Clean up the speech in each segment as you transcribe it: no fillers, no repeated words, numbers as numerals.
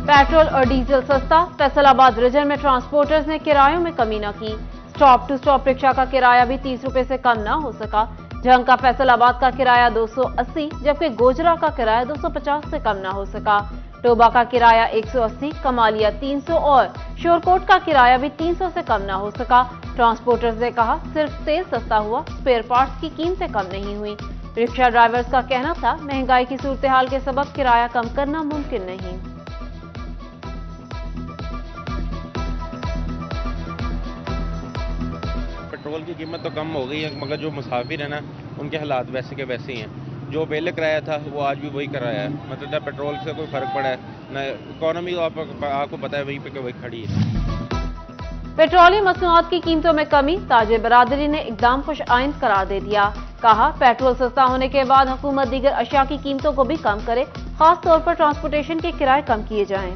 Petrol और diesel सस्ता, Faisalabad reason में ट्रांसपोर्टर्स ने किरायों में कमी न की। स्टॉप टू स्टॉप रिक्शा का किराया भी 30 रुपए से कम न हो सका। झंग का फैसलाबाद का किराया 280, जबकि गोजरा का किराया 250 से कम न हो सका। टोबा का किराया 180, कमालिया 300 और शोरकोट का किराया भी 300 से कम न हो सका। ट्रांसपोर्टर्स ने कहा, सिर्फ तेल सस्ता हुआ, स्पेयर पार्ट्स की कीमतें कम नहीं हुई। रिक्शा ड्राइवर्स का कहना था, महंगाई की सूरत-ए-हाल के सबब किराया कम करना मुमकिन नहीं। पेट्रोल की कीमत तो कम हो गई है, मगर जो मुसाफिर है ना, उनके हालात वैसे के वैसे ही हैं। जो पहले कराया था वो आज भी वही कराया है, मतलब न पेट्रोल से कोई फर्क पड़ा है न इकोनॉमी। आपको पता है वहीं पे वही खड़ी है। पेट्रोलियम मसनूआत की कीमतों में कमी, ताजिर बरादरी ने इकदाम खुश आइंद करार दे दिया। कहा, पेट्रोल सस्ता होने के बाद हुकूमत दीगर अशिया की कीमतों को भी कम करे, खास तौर पर ट्रांसपोर्टेशन के किराए कम किए जाएं।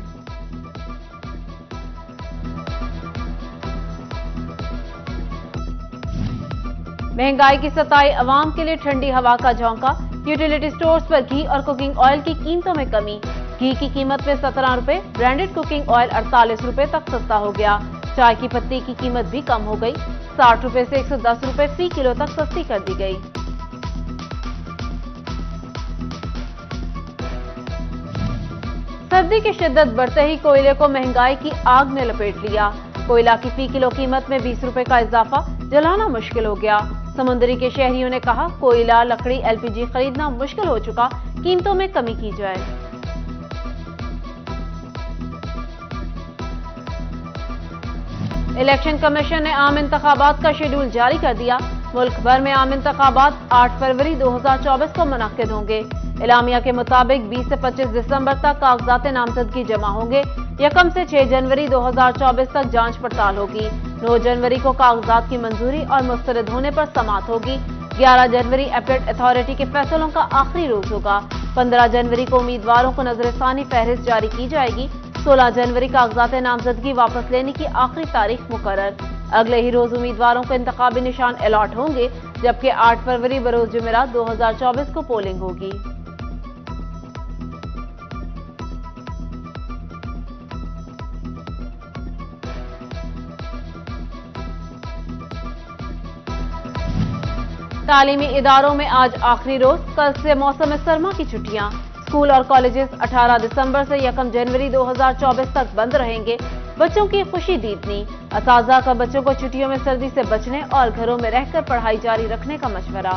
महंगाई की सताई अवाम के लिए ठंडी हवा का झोंका। यूटिलिटी स्टोर्स पर घी और कुकिंग ऑयल की कीमतों में कमी। घी की कीमत में 17 रुपए, ब्रांडेड कुकिंग ऑयल 48 रुपए तक सस्ता हो गया। चाय की पत्ती की कीमत भी कम हो गई, 60 रुपए से 110 रुपए फी किलो तक सस्ती कर दी गई। सर्दी की शिद्दत बढ़ते ही कोयले को महंगाई की आग ने लपेट लिया। कोयला की फी किलो कीमत में 20 रुपए का इजाफा, जलाना मुश्किल हो गया। समुद्री के शहरियों ने कहा, कोयला, लकड़ी, एलपीजी खरीदना मुश्किल हो चुका, कीमतों में कमी की जाए। इलेक्शन कमीशन ने आम इंतखाबात का शेड्यूल जारी कर दिया। मुल्क भर में आम इंतखाबात 8 फरवरी 2024 को मुनक्किद होंगे। इलामिया के मुताबिक 20 से 25 दिसंबर तक कागजात नामजदगी जमा होंगे। 1 से 6 जनवरी 2024 तक जांच पड़ताल होगी। 9 जनवरी को कागजात की मंजूरी और मुस्तरद होने पर समाअत होगी। 11 जनवरी एपेलेट अथॉरिटी के फैसलों का आखिरी रोज होगा। 15 जनवरी को उम्मीदवारों को नजरसानी फहरिस्त जारी की जाएगी। 16 जनवरी कागजात नामजदगी वापस लेने की आखिरी तारीख मुकर्रर। अगले ही रोज उम्मीदवारों को इंतखाबी निशान अलॉट होंगे, जबकि 8 फरवरी बरोज जुमेरात 2024 को पोलिंग होगी। तालीमी इदारों में आज आखिरी रोज, कल से मौसम सरमा की छुट्टियां। स्कूल और कॉलेजेस 18 दिसंबर से 1 जनवरी 2024 तक बंद रहेंगे। बच्चों की खुशी दीदनी। असातिज़ा का बच्चों को छुट्टियों में सर्दी से बचने और घरों में रहकर पढ़ाई जारी रखने का मशवरा।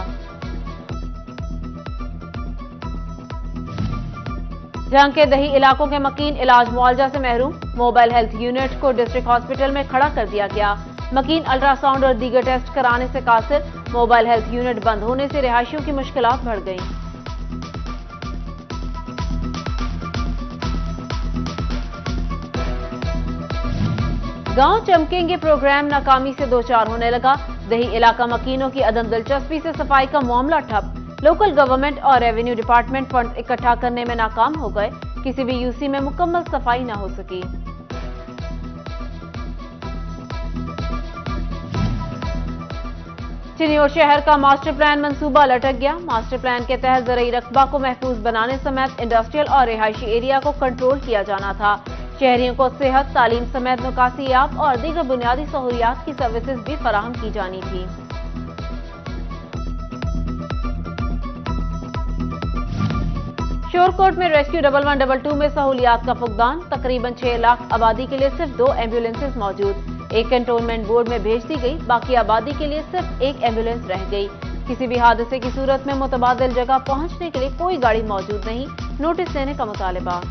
जंग के दही इलाकों के मकीन इलाज मुआवजा से महरूम। मोबाइल हेल्थ यूनिट को डिस्ट्रिक्ट हॉस्पिटल में खड़ा कर दिया गया। मकीन अल्ट्रासाउंड और दीगर टेस्ट कराने से कासिर। मोबाइल हेल्थ यूनिट बंद होने से रिहायशियों की मुश्किलात बढ़ गई। गांव चमकेंगे प्रोग्राम नाकामी से दो चार होने लगा। दही इलाका मकीनों की अदम दिलचस्पी से सफाई का मामला ठप। लोकल गवर्नमेंट और रेवेन्यू डिपार्टमेंट फंड इकट्ठा करने में नाकाम हो गए। किसी भी यूसी में मुकम्मल सफाई न हो सकी। चिन्योर शहर का मास्टर प्लान मंसूबा लटक गया। मास्टर प्लान के तहत ज़रई रकबा को महफूज बनाने समेत इंडस्ट्रियल और रिहायशी एरिया को कंट्रोल किया जाना था। शहरियों को सेहत, तालीम समेत निकासियात और दीगर बुनियादी सहूलियात की सर्विसेज भी फराहम की जानी थी। शोरकोट में रेस्क्यू 1122 में सहूलियात का फुकदान। तकरीबन 6 लाख आबादी के लिए सिर्फ 2 एम्बुलेंसेज मौजूद। एक कंटोनमेंट बोर्ड में भेज दी गई, बाकी आबादी के लिए सिर्फ 1 एम्बुलेंस रह गई। किसी भी हादसे की सूरत में मुतबादिल जगह पहुंचने के लिए कोई गाड़ी मौजूद नहीं। नोटिस देने का मुतालिबा।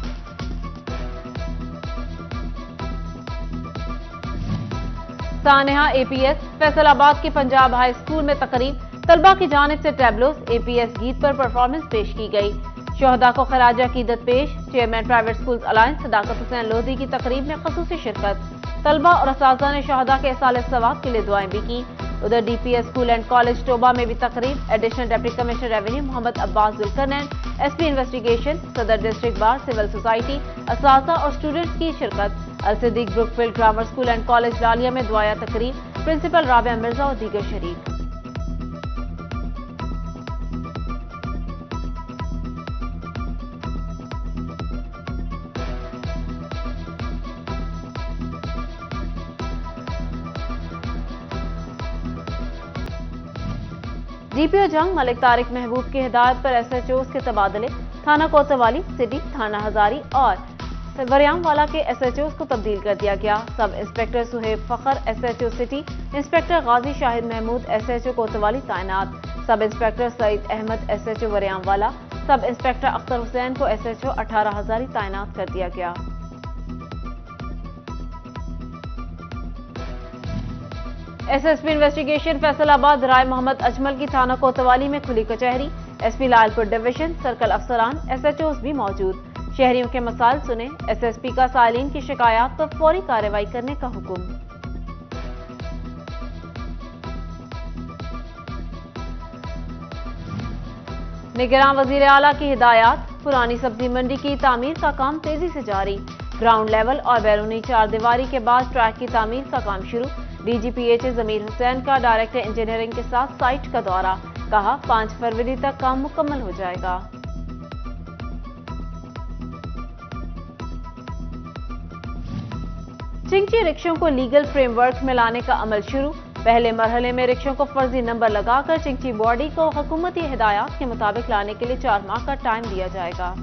सानेहा एपीएस। फैसलाबाद के पंजाब हाई स्कूल में तकरीब। तलबा की जानिब से टैबलोस, एपीएस गीत पर परफॉर्मेंस पेश की गई। शोहदा को खराज अकीदत पेश। चेयरमैन प्राइवेट स्कूल्स अलायंस सदाकत हुसैन लोधी की तकरीब में खसूसी शिरकत। तलबा और असातिज़ा ने शोहदा के इसाले सवाब के लिए दुआएं भी की। उधर DPS school and college Toba में भी तकरीब। Additional deputy commissioner revenue Mohammad Abbas Zulqarnain, SP investigation, सदर डिस्ट्रिक्ट बार, सिविल सोसाइटी, असातिज़ा और स्टूडेंट्स की शिरकत। Al Siddique Brookfield grammar school and college Lalian में दुआया तकरीब। प्रिंसिपल राबिया मिर्जा और दीगर शरीक। DPO जंग मलिक तारिक महबूब की हिदायत पर SHOs के तबादले, थाना कोतवाली, सिटी, थाना हजारी और वरियांवाला के SHOs को तब्दील कर दिया गया। Sub inspector Suhaib Fakhar SHO city, inspector Ghazi Shahid Mahmood SHO Kotwali तैनात, sub inspector Saeed Ahmad SHO Wariyanwala, sub inspector Akhtar Hussain को SHO 18 हजारी तैनात कर दिया गया। SSP इन्वेस्टिगेशन फैसलाबाद राय मोहम्मद अजमल की थाना कोतवाली में खुली कचहरी, SP लालपुर डिवीजन, सर्कल अफसरान, SHOs भी मौजूद। शहरियों के मसाइल सुने, SSP का साइलिन की शिकायत पर फौरी कार्रवाई करने का हुक्म। निगरान वजीर आला की हिदायत, पुरानी सब्जी मंडी की तामीर का काम तेजी से जारी, ग्राउंड लेवल और बैरूनी चार दीवारी के बाद ट्रैक की तामीर का काम शुरू। DGPH जमीर हुसैन का डायरेक्टर इंजीनियरिंग के साथ साइट का दौरा, कहा 5 फरवरी तक काम मुकम्मल हो जाएगा। चिंची रिक्शों को लीगल फ्रेमवर्क में लाने का अमल शुरू, पहले मरहले में रिक्शों को फर्जी नंबर लगाकर चिंची बॉडी को हुकूमती हिदायत के मुताबिक लाने के लिए 4 माह का टाइम दिया जाएगा।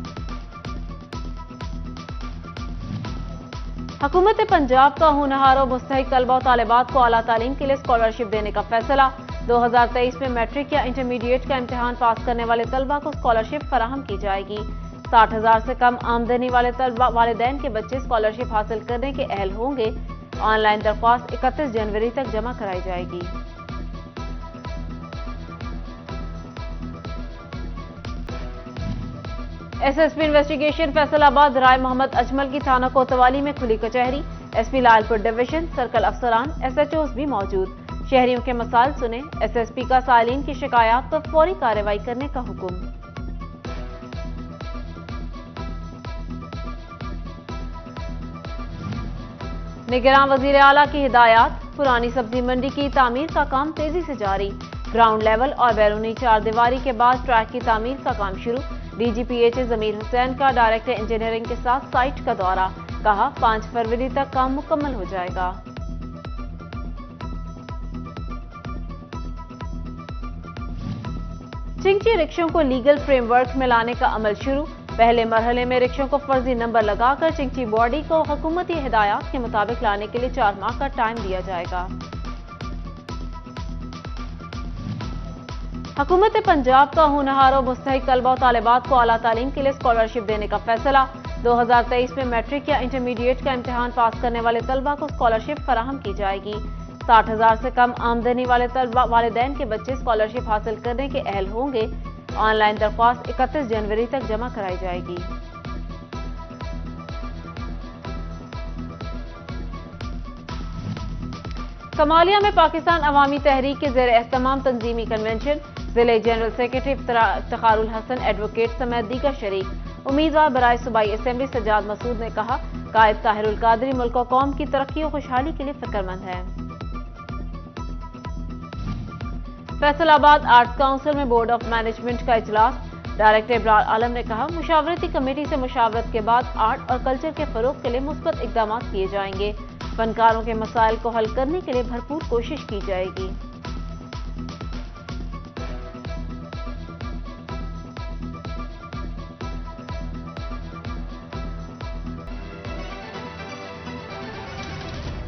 हुकूमत पंजाब का होनहारों मुस्तहिक तलबा और तालिबात को आला तालीम के लिए स्कॉलरशिप देने का फैसला। 2023 में मैट्रिक या इंटरमीडिएट का इम्तिहान पास करने वाले तलबा को स्कॉलरशिप फराहम की जाएगी। 60,000 से कम आमदनी वाले तलबा वालिदैन के बच्चे स्कॉलरशिप हासिल करने के अहल होंगे। ऑनलाइन दरख्वास्त 31 जनवरी तक जमा कराई जाएगी। SSP इन्वेस्टिगेशन फैसलाबाद राय मोहम्मद अजमल की थाना कोतवाली में खुली कचहरी, SP लालपुर डिवीजन, सर्कल अफसरान, SHOs भी मौजूद। शहरियों के मसाइल सुने, SSP का साइलिन की शिकायत पर फौरी कार्रवाई करने का हुक्म। निगरान वजीर आला की हिदायत, पुरानी सब्जी मंडी की तामीर का काम तेजी से जारी, ग्राउंड लेवल और बैरूनी चार दीवारी के बाद ट्रैक की तामीर का काम शुरू। DGPH जमीर हुसैन का डायरेक्टर इंजीनियरिंग के साथ साइट का दौरा, कहा 5 फरवरी तक काम मुकम्मल हो जाएगा। चिंची रिक्शों को लीगल फ्रेमवर्क में लाने का अमल शुरू, पहले मरहले में रिक्शों को फर्जी नंबर लगाकर चिंची बॉडी को हुकूमती हिदायत के मुताबिक लाने के लिए 4 माह का टाइम दिया जाएगा। हुकूमत पंजाब का होनहारों मुस्तहिक तलबा और तालिबात को आला तालीम के लिए स्कॉलरशिप देने का फैसला। 2023 में मैट्रिक या इंटरमीडिएट का इम्तिहान पास करने वाले तलबा को स्कॉलरशिप फराहम की जाएगी। 60,000 से कम आमदनी वाले तलबा वालिदैन के बच्चे स्कॉलरशिप हासिल करने के अहल होंगे। ऑनलाइन दरख्वास्त 31 जनवरी तक जमा कराई जाएगी। कमालिया में पाकिस्तान अवामी तहरीक के ज़ेर एहतमाम तंजीमी कन्वेंशन, जिले जनरल सेक्रेटरी इफ्तिखारुल हसन एडवोकेट समेत दीगर शरीक। उम्मीदवार बराए सूबाई असेंबली सज्जाद मसूद ने कहा, कायद ताहिरुल कादरी मुल्क और कौम की तरक्की और खुशहाली के लिए फिक्रमंद है। फैसलाबाद आर्ट्स काउंसिल में बोर्ड ऑफ मैनेजमेंट का इजलास, डायरेक्टर इब्रार आलम ने कहा, मुशावरती कमेटी से मुशावरत के बाद आर्ट और कल्चर के फरोग के लिए मुस्बत इकदाम किए जाएंगे। फनकारों के मसाइल को हल करने के लिए भरपूर कोशिश की जाएगी।